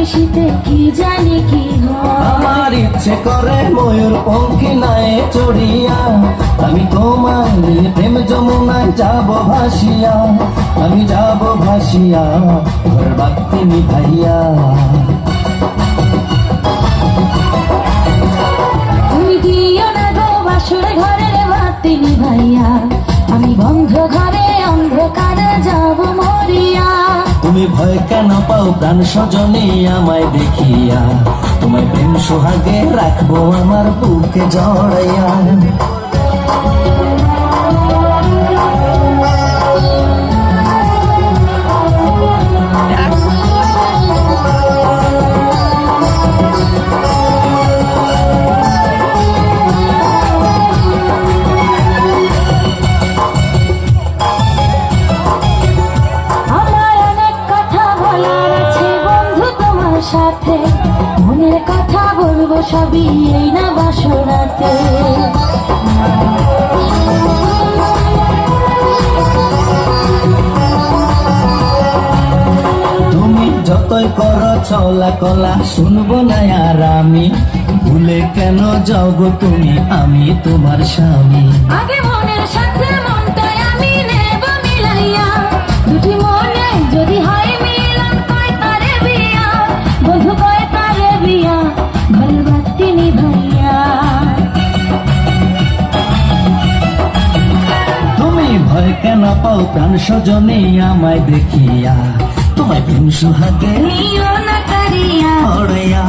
নিশিতে কি জানি কি হয়। আমার ইচ্ছে করে ময়ূর পঙ্খী নায়ে চড়িয়া আমি তোমার প্রেম যমুনায় যাব ভাসিয়া, আমি যাব ভাসিয়া ঘর বাতি নিভাইয়া। তুমি দিও না গো বাসর ঘরের বাতি নিভাইয়া, আমি বন্ধ ঘরে অন্ধকারে যাব মরিয়া। তুমি ভয় কেন পাও প্রাণ সজনী আমায় দেখিয়া, তোমায় প্রেম সোহাগে রাখবো আমার বুকে জড়াইয়া। সাথে মনের কথা বলবো সবই এই না বাসরাতে। তুমি যতই করো চলা কলা শুনবো না আর আমি, ভুলে কেন যাও গো তুমি, আমি তোমার স্বামী। আগে মনের সাথে মনটাই আমি নেব মিলাইয়া, দুটি মনে যদি হয় মিলন কয় তারে বিয়া, বন্ধু কয় তারে বিয়া ঘর বাতি নিভাইয়া। তুমি ভয় কেন পাও প্রাণ সজনী আমায় দেখিয়া, তোমায় প্রেম সোহাগে নিও না করিয়া জড়াইয়া।